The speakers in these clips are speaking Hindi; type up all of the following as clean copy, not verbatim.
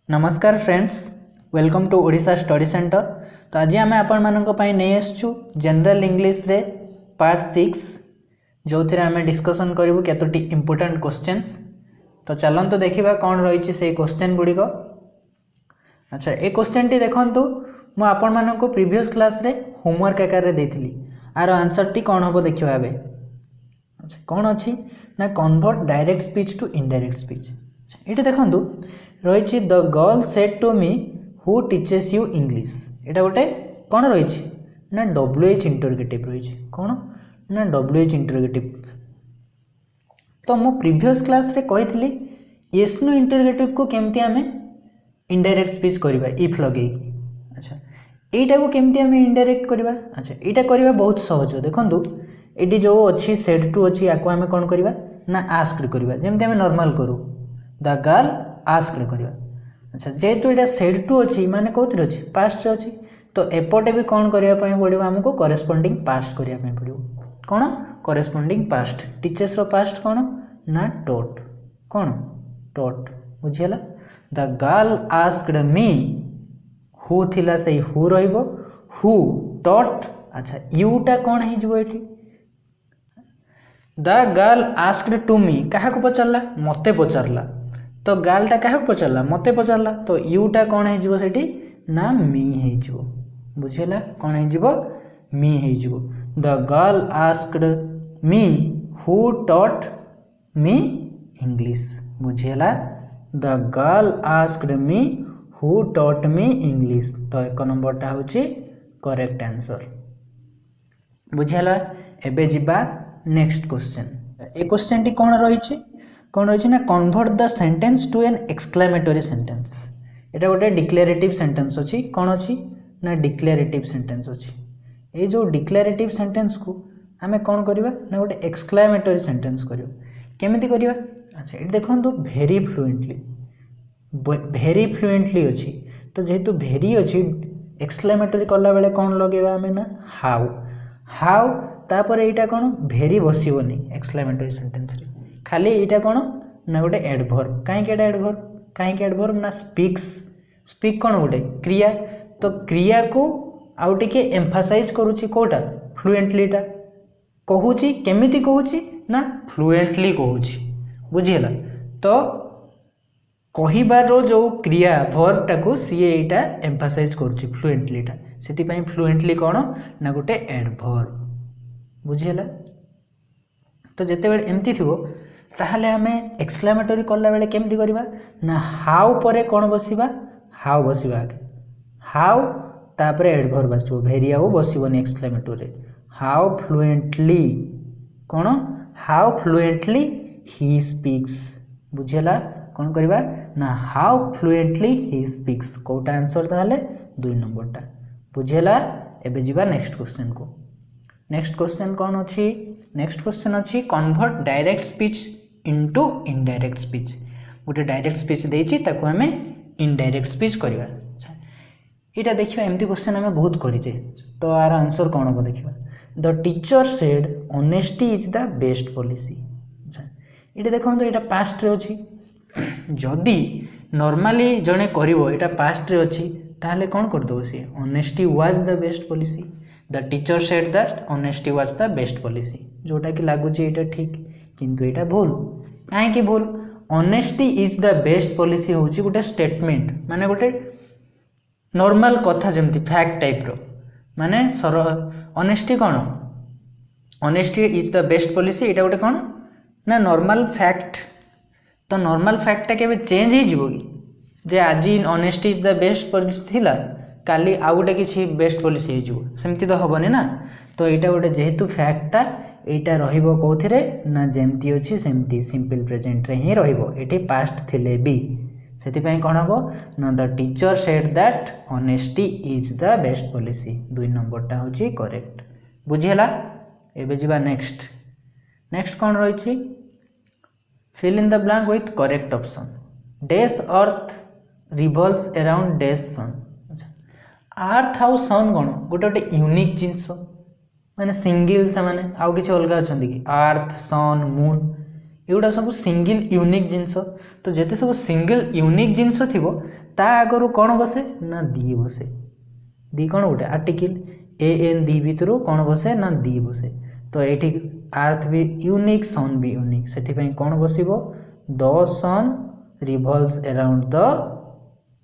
नमस्कार friends, welcome to Odisha study centre. तो आज आम आपण नहीं आसु जनरल इंग्लिश रे पार्ट 6 जो थे आम डिस्कसन करूँ केतोटी इंपोर्टेंट क्वेश्चंस। तो चलते देखा कौन रही से क्वेश्चन गुड़िक। अच्छा, ये क्वेश्चन टी देखु मुझे आपण मानक प्रीवियस क्लास रे होमवर्क आकार देती आर आंसर टी कौन हम देखा। अच्छा, कौन अच्छी ना convert direct speech to indirect speech. ये देखु रही the girl said to me who teaches you English. यहाँ गोटे कौन रही ना WH इंटरोगेटिव रही कौन ना WH इंटरोगेटिव। तो मु प्रीवियस क्लास रे कही येस नो इंटरोगेटिव को केमती आम इनडायरेक्ट स्पीच करवा इफ लगे। अच्छा, यहीटा को केमती आम इनडायरेक्ट करवा। अच्छा, यहाँ करवा बहुत सहज। देखो ये जो अच्छी सेड टू अच्छी या आम कौन करवा ना आस्क्ड करवा जमी आम नॉर्मल करूँ द गर्ल आस्क्ड करवा। अच्छा, जेहेतु यहाँ सेड टू अच्छी माने कौन अच्छी पास्ट अच्छी तो एपटे भी कौन करने पड़ो आमको करेस्पोंडिंग पास्ट करने पड़ो। कौन करेस्पोंडिंग पास्ट टीचर्स रो पास्ट कौन ना टॉट। कौन टॉट बुझीगला। The girl asked me who थिला से हु रहिबो हु टॉट। अच्छा, यूटा कौन हो ये the girl asked to me क्या पचारा मते पचारा तो गर्लटा क्या पचारा मते पचारा तो यूटा कौन हो ना मी हो बुझेगा। कौन हो मी हो। The girl asked me who taught me English बुझेगा। The girl asked me who taught me English तो एक नंबरटा हूँ करेक्ट आंसर बुझेगा। एबे जिबा नेक्स्ट क्वेश्चन। ए क्वेश्चन टी कौन रही ना convert the sentence to an exclamatory sentence. एटा गोटे डिक्लेरेटिव सेंटेंस अच्छी कौन अच्छी ना डिक्लेरेटिव सेंटेंस अच्छी। ये जो डिक्लेरेटिव सेंटेंस को आमे कौन करवा ना गोटे एक्सक्लेमेटरी सेंटेंस करियो केमिति करवा। अच्छा, ये देखो भेरी फ्लुएंटली अच्छी तो जेहेतु भेरी अच्छी एक्सक्लेमेटरी कला बेले कौन लगेगा आमे ना हाउ तापर यहाँ कौन भेरी बसबनी एक्सक्लेमेटरी सेंटेंस रे खाली यहाँ कौन ना गोटे एडभर्ब। कहीं एडभर्ब ना स्पीक कौन गोटे क्रिया तो क्रिया को आउ टिके एम्फासाइज करुच्ची कोटा फ्लुएंटलीटा कहूची केमिति कहूची ना फ्लुएंटली कहूची बुझीगला। तो कहिबार जो क्रिया वर्बटा को सीए एटा एम्फासाइज करुच्ची फ्लुएंटलीटा से फ्लुएंटली कौन ना गोटे एडभर्ब बुझीगला। तो जिते बड़े एमती थी ताहले आमे एक्सक्लेमेटरी कला बेले केमती करवा ना हाउ परे कौन बसवा हाउ बसवा आगे हाउ तापर एडभर्ब आसो भेरी आउ बसबनी एक्सक्लेमेटरी हाउ फ्लुएंटली कौन हाउ फ्लुएंटली ही स्पीक्स बुझेला। कौन करवा ना हाउ फ्लुएंटली ही स्पीक्स कोटा आंसर ताहले 2 नंबरटा बुझेला। एबे जिबा नेक्स्ट क्वेश्चन को। नेक्स्ट क्वेश्चन कौन अच्छी नेक्स्ट क्वेश्चन अच्छी convert direct speech into indirect speech. गोटे डायरेक्ट स्पीच देछि ताको हमें इनडायरेक्ट स्पीच करवा। अच्छा, यहाँ देखिए एमती क्वेश्चन आम बहुत करें तो यार आंसर कौन हम देखा। The teacher said honesty is the best policy. अच्छा, ये देखो तो यहाँ पास्ट रे अच्छी जदि नॉर्मली जड़े कर पास्ट रे अच्छी ताहले कौन करदेव सी honesty was the best policy. The teacher said that honesty was the best policy जोटा कि लगुच ये ठीक किंतु यहाँ भूल कहीं भूल। Honesty is the best policy हूँ गोटे स्टेटमेंट माने गोटे नॉर्मल कथा जमती फैक्ट टाइप रो माने सर ऑनेस्टी कौन honesty is the best policy यहाँ गोटे कौन ना नॉर्मल फैक्ट। तो नॉर्मल फैक्टा केबे चेंज हो जे आज honesty is the best policy थिला काली आउ गोटे किसी बेस्ट पॉलिसी सेमती तो हेनी ना। तो यहाँ गोटे जेहेतु फैक्टा यहाँ रहिबो कौथिरे ना जेमती अच्छी सेमती सिंपल प्रेजेंट रे ही रहिबो एठी पास्ट थिले भी सेतिपई कौन हबो ना the teacher said that honesty is the best policy 2 नंबरटा होची करेक्ट बुझीला। एबे जिबा नेक्स्ट कौन रही fill in the blank with correct option. Dash earth revolves around dash sun. Earth आउ सन कौन गोटे गोटे यूनिक जिनस माने सिंगल से माने आउ किसी अलग अच्छा कि आर्थ सन मून एगुड़ा सब सिंगल यूनिक जिनस तो जिते सब सिंगल यूनिक जिनस थी ता आगु कौन बसे ना दी बसे दी कौन गोटे आर्टिकल एन दी भितर कौन बसे ना दी बसे तो ये अर्थ भी यूनिक सन भी यूनिक से कौन बसिबो the sun revolves around the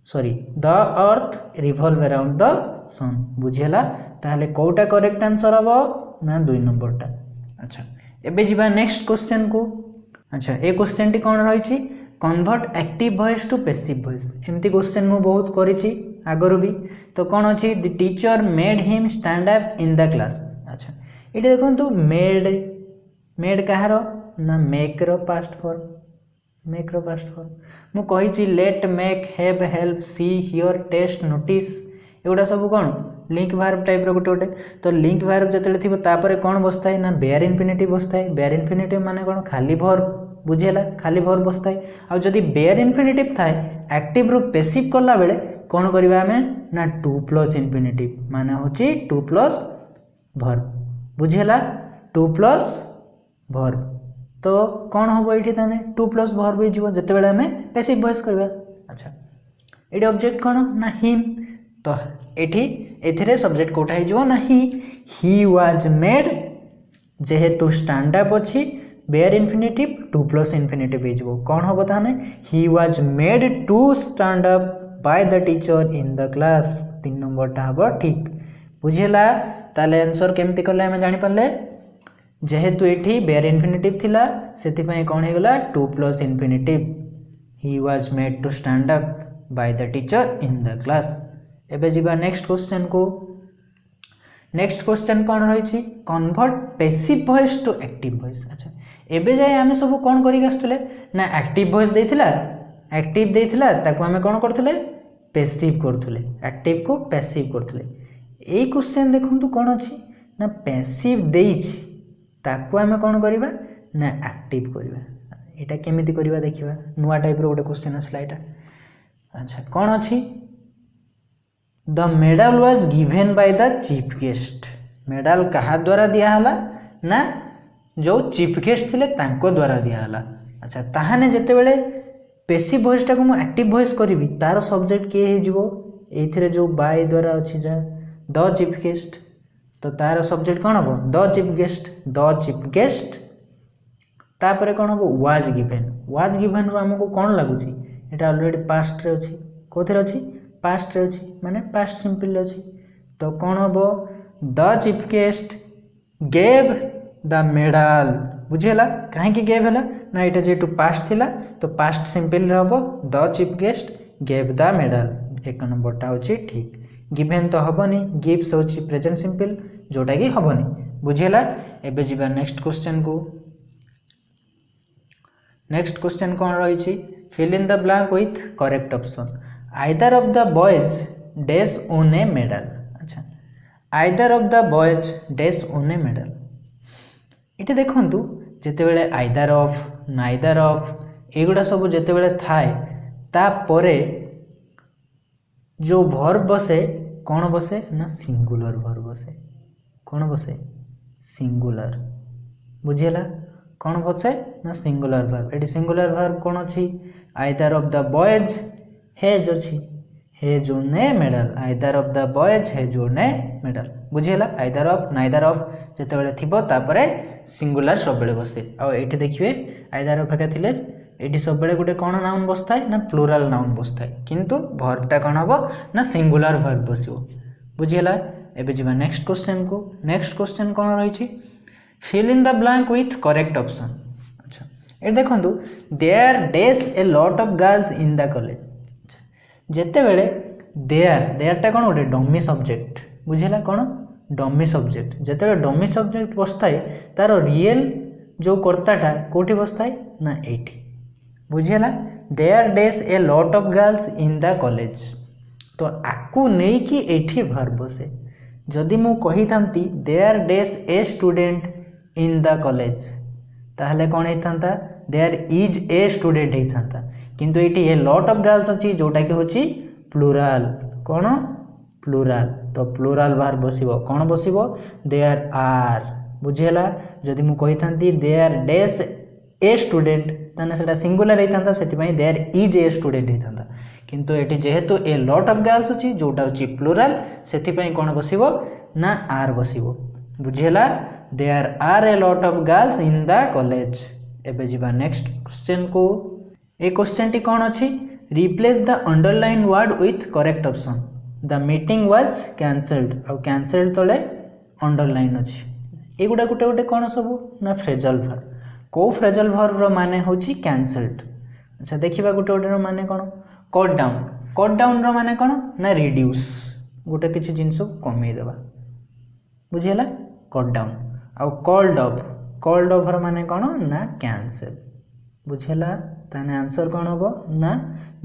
sorry the earth revolve around the sun बुझीला ताहले कोटा करेक्ट आंसर हबो ना 2 नंबरटा। अच्छा एबे जीवा नेक्स्ट क्वेश्चन को। अच्छा ए क्वेश्चन टी कौन रही convert active voice to passive voice एमती क्वेश्चन मु बहुत करिछि आगरु भी तो कौन अच्छी the teacher made him stand up in the class. अच्छा ये देखो मेड मेड कहार ना मेक रो पास्ट फॉर्म मेक रो पास्ट फॉर्म मु कही let make have help see hear test notice एगुड़ा सब कौन लिंक वर्ब टाइप रो गोटे तो लिंक वर्ब जतले थिबो तापरे कौन बसताय ना बेयर इन्फिनिटिव बसताय बेयर इन्फिनिटिव माने कौन खाली वर्ब बुझेला खाली वर्ब बसताय आ जदी बेयर इन्फिनिटिव थाए एक्टिव रो पैसिव कला बेले कौन करबा हमें ना 2 प्लस इन्फिनिटिव माने होची 2 प्लस वर्ब बुझेला 2 प्लस वर्ब तो कौन हम ये ताने 2 प्लस वर्ब हो जिते बड़े हमें पैसिव वॉइस करबा। अच्छा ये ऑब्जेक्ट कौन ना हिम तो ये सब्जेक्ट कोटा हो ना ही वाज मेड जेहेतु स्टैंड अप अच्छी बेयर इन्फिनिटिव 2 प्लस इन्फिनिटिव हो कौन हम ताने he was made to stand up by the teacher in the class 3 नंबरटा हम ठीक बुझेला ताले आंसर केमती कले हमें जानि पारले जेहेतु ये बेयर इन्फिनिटिव थिला सेतिपई कौन हो गला 2 plus infinitive he was made to stand up by the teacher in the class. एबे जीवा नेक्स्ट क्वेश्चन को। नेक्स्ट क्वेश्चन कौन रही convert passive voice to active voice. अच्छा एबे जाए आमे सब कौन करिक आसुले ना एक्टिव वॉइस देथिला एक्टिव देथिला ताको आमे कौन करथुले पैसिव करथुले एक्टिव को पैसिव करथुले ए क्वेश्चन देखंतु कौन अछि ना पैसिव देइछि ताको आमे कौन करिबा ना एक्टिव करिबा एटा केमिति करिबा देखिबा नुवा टाइप रो गोटे क्वेश्चन आसला एटा। अच्छा कौन अछि the medal was given by the chief guest medal कहा द्वारा दिया हला ना जो चीफ गेस्ट थिले तांको द्वारा दिया हला। अच्छा ताहाने जेते बेले पैसिव वॉइस टा को मु एक्टिव वॉइस करिवि तार सब्जेक्ट के हे जिवो एथिरे जो बाय द्वारा अछि जा द चीफ गेस्ट तो तार सब्जेक्ट कौन हम द चीफ गेस्ट तापर कौन हम वाज गिवेन रो हमको कौन लगुच एटा ऑलरेडी पास्ट रे अछि कोथि रे अछि पास्ट रे अछि माने पास्ट सिंपल रे अछि तो कौन हम the chief guest gave the medal बुझेला काहे कि गेव हला ना एटा जेटू पास्ट थिला तो पास्ट सिंपल रे हम the chief guest gave the medal 1 नंबरटा होछि ठीक। गिवेन तो हबनी गिव्स होछि प्रेजेंट सिंपल जोटा कि हबनी बुझेला। एबे जीवा नेक्स्ट क्वेश्चन को। नेक्स्ट क्वेश्चन कौन रही fill in the blank with correct option either of the boys dash own a medal. अच्छा either of the boys dash own a medal ये देखंतु जेते बेले आइदर ऑफ नाइदर ऑफ एगुड़ा सब जेते बेले थाए ता परे जो वर्ब बसे कौन बसे ना सिंगुलर वर्ब बसे कौन बसे सिंगुलर बुझेला कौन बसे ना सिंगुलर वर्ब एटी सिंगुलर वर्ब कौन अछि either of the boys has अछि has own a medal either of the boys has own a medal बुझेला आइदर ऑफ नाइदर ऑफ जेते बेले थिबो तापरे सिंगुलर सब बेले बसे आ एठी देखिबे आइदर ऑफ का थिले एटी सब बेले गुटे कौन नाउन बसताय ना प्लुराल नाउन बसताय किंतु वर्बटा कौन हबो ना सिंगुलर वर्ब बसिबो बुझेला। एबे जीवा नेक्स्ट क्वेश्चन को। नेक्स्ट क्वेश्चन कौन रही fill in the blank with correct option. अच्छा ये देखंतु there dash a lot of girls in the college जेते बेले देयरटा कौन गोटे डमी सब्जेक्ट बुझेला कौन डमी सब्जेक्ट जेते बेले डमी सब्जेक्ट बसताय तार रियल जो कर्ताटा कोठी बसताय ना एठी बुझेला there dash a lot of girls in the college तो आकु नहीं कि एठी वर्ब बसे जदि मु कही थांती there dash a student in the college ताहले कौन होता देयर इज ए स्टूडेंट होता किंतु एठी ए लॉट ऑफ गर्ल्स अछि जोटा कि होची प्लुराल कौन प्लुराल तो प्लुराल वर्ब बसिबो कौन बसिबो देयर आर बुझेला जदि मु कही थांती देयर डैश ए स्टूडेंट ताने सेटा सिंगुलर होता से देयर इज ए स्टूडेंट होता किंतु ये जेहेतु ए लॉट ऑफ गर्ल्स अच्छी जोटा हूँ प्लूराल से कौन बसो ना आर बसो बुझीगला there are a lot of girls in the college. एबे जीवा नेक्स्ट क्वेश्चन को ए क्वेश्चन टी कौन अच्छी replace the underline word with correct option the meeting was cancelled आउ कैंसल्ड तले अंडरलाइन अच्छी एगुड़ा गोटे गोटे कौन सब ना फ्रेजल वर्ब कौ फ्रेजल वर्ब माने होची कैंसल्ड। अच्छा देखिबा गोटे गोटे माने कौन कट डाउन रो माने कौन ना रिड्यूस गोटे किसी जिनस कमे देवा बुझीगला कट डाउन आउ कॉल्ड ऑफ रो माने कौन ना कैंसल बुझीगला ताने आंसर कौन होबो ना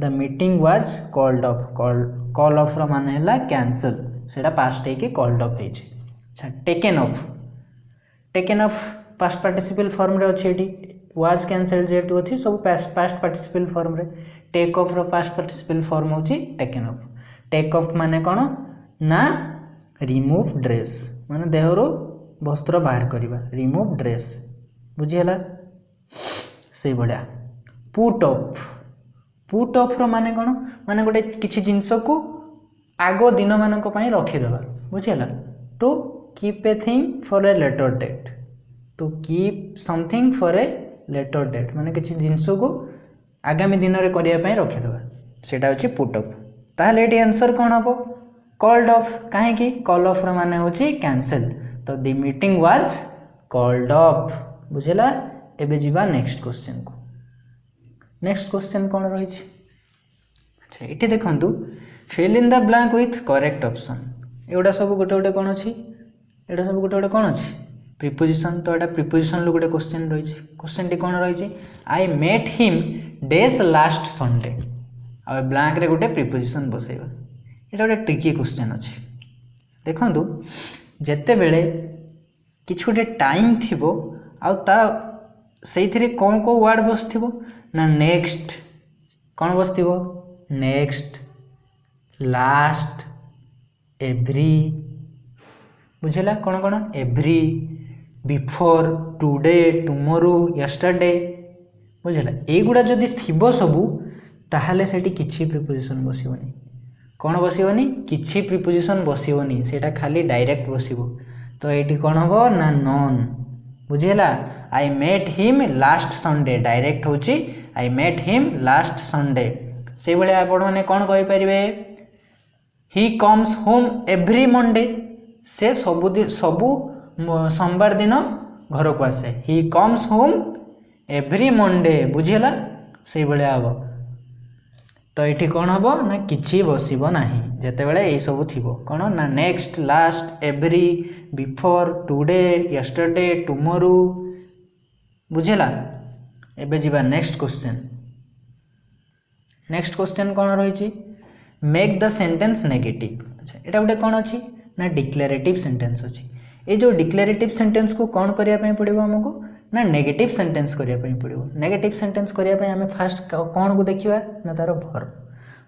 the meeting was called off call off रो माने हला कैंसल सेटा पास्ट है कि कॉल्ड ऑफ है। अच्छा taken of past participle form रे अछि एटी वाज कैंसल्ड जेटू अछि सब पास्ट पार्टिसिपल फॉर्म रे टेक ऑफ रो पास्ट पार्टिसिपल फॉर्म होची टेकन ऑफ। टेक ऑफ माने कौन ना रिमूव ड्रेस माने देहरो वस्त्र बाहर करिबा रिमूव ड्रेस बुझीगला से बढिया। पुट ऑफ रो माने कौन माने गोटे किछि जिंस को आगो दिन मानक पई रखि देबा बुझीगला to keep a thing for a later date to keep something for a later date माने किछि जिंस को आगामी दिन में करने रखिदेवा सेटा होची पुट ऑफ। ताहले एटी आंसर कौन हम कॉल्ड ऑफ कहीं कॉल ऑफ माने होची कैंसल तो the meeting was called off बुझेला। एबे जीवा नेक्स्ट क्वेश्चन को नेक्स्ट क्वेश्चन कौन रही। अच्छा ये देखु fill in the blank with correct option एगुड़ा सब गोटे गोटे कौन अच्छी एटा सब गोटे गोटे कौन अच्छी प्रिपोजिशन तो यहाँ प्रिपोजिशन गोटे क्वेश्चन रही क्वेश्चन टी कौन रही I met him days last Sunday आ ब्लैंक रे गोटे प्रिपोजिशन बसैबा एटा गोटे ट्रिकी क्वेश्चन अच्छी देखु जेते बेले किछ गोटे टाइम थिबो आउ ता सेइथिरे कौन को वर्ड बसथिबो ना नेक्स्ट कौन बसथिबो नेक्स्ट लास्ट एवरी बुझेला कौन कौन every before today tomorrow yesterday बुझेला एगुड़ा जदि थिबो सबू ताहले सेठी किछि प्रिपोजिशन बसिबोनी कौन बसिबोनी किछि प्रिपोजिशन बसिबोनी सेटा खाली डायरेक्ट बसिबो तो एठी कौन हबो ना नॉन बुझेला I met him last Sunday direct होची I met him last Sunday से बळे आपण माने कौन कहि परिबे he comes home every Monday से सबु सोमवार दिन घर को आसे he comes home every Monday बुझेला से बळे आबो तो ये कौन हम ना किछि बसिबो नाही जेते बेले ए सब थिबो कौन ना next last every before today yesterday tomorrow बुझेला। एबे जीवा नेक्स्ट क्वेश्चन कौन रही मेक द सेंटेंस नेगेटिव। अच्छा एटा गोटे कौन अच्छी ना डिक्लेरेटिव सेंटेंस अच्छी ये जो डिक्लेरेटिव सेंटेंस को कौन करने पड़ो आमको ना नेगेटिव सेंटेंस करने पड़ो नेगेटिव सेंटेंस करने आम फास्ट कौन को देखा ना तार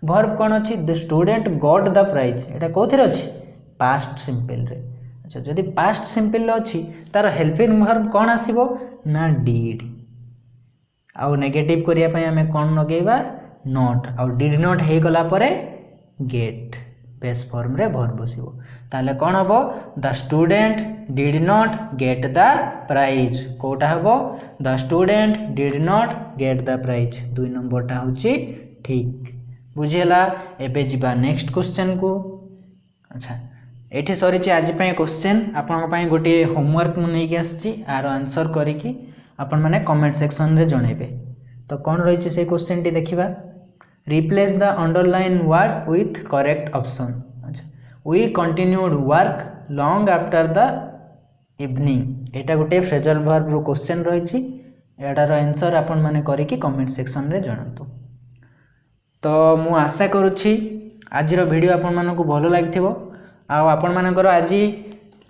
वर्ब कौन अच्छी the student got the prize एटा कौन अच्छी पास्ट सिंपल रे। अच्छा जदि पास्ट सिंपल अच्छी तार हेल्पिंग वर्ब कौन आसीबो ना डीड आउ नेगेटिव करने आम कौन लगेगा नॉट आउ डिड नॉट हो गला परे गेट बेस फॉर्म रे वर्ब बसिबो ताले कौन हबो the student did not get the prize कोटा हबो the student did not get the prize 2 नंबरटा होची ठीक बुझेला। एबे जीवा नेक्स्ट क्वेश्चन को। अच्छा एठी सरी छि आज पय क्वेश्चन आपन पय गोटे होमवर्क मु नै के आछि आरो आंसर करी कि आपन माने कमेंट सेक्शन रे जणेबे तो कौन रही से क्वेश्चन टी देखिबा replace the underline word with correct option. अच्छा we continued work long after the evening एटा गोटे फ्रेजल वर्ब रो क्वेश्चन रही एटार आंसर आपण माने करी कि कमेंट सेक्शन रे जणातु। तो मु आशा करूछि आजिर वीडियो आपण मानकु भलो लागिथिबो आ आपण मानकर आज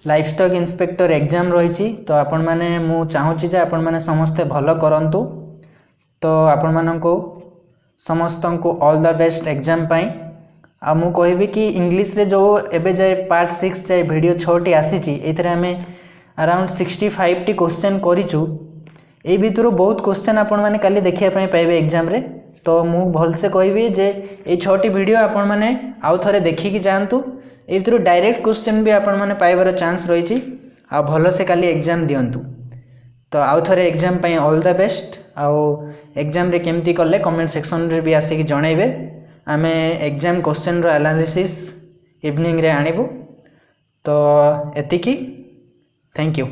लाइफस्टॉक इंस्पेक्टर एग्जाम रही तो आपण माने मु चाहूछि जे आपण माने समस्ते भलो करंतु तो आपण मानकु समस्त को ऑल द बेस्ट एग्जाम पाई आ मु कहबी कि इंग्लिश रे जो एबे जाए पार्ट 6 जाए वीडियो 6टी आसी छि एथरे हमें अराउंड 65 टी क्वेश्चन करिचु एई भितरु बहुत क्वेश्चन आपण माने काली देखिया पई पाइबे एग्जाम रे। तो मु भलसे कहबी जे ए 6टी वीडियो आपण माने आउ थरे देखि कि जानतु। ए भितरु डायरेक्ट क्वेश्चन भी आपण माने पाइबार चांस रही आ भलसे काली एग्जाम दियंतु। तो आउ थरे एग्जाम पई ऑल द बेस्ट। आउ एग्जाम रे केमती कले कमेंट सेक्शन रे भी आसी कि जणैबे। आमे एग्जाम क्वेश्चन रो एनालिसिस इवनिंग रे आनिबु। तो एतिकी थैंक यू।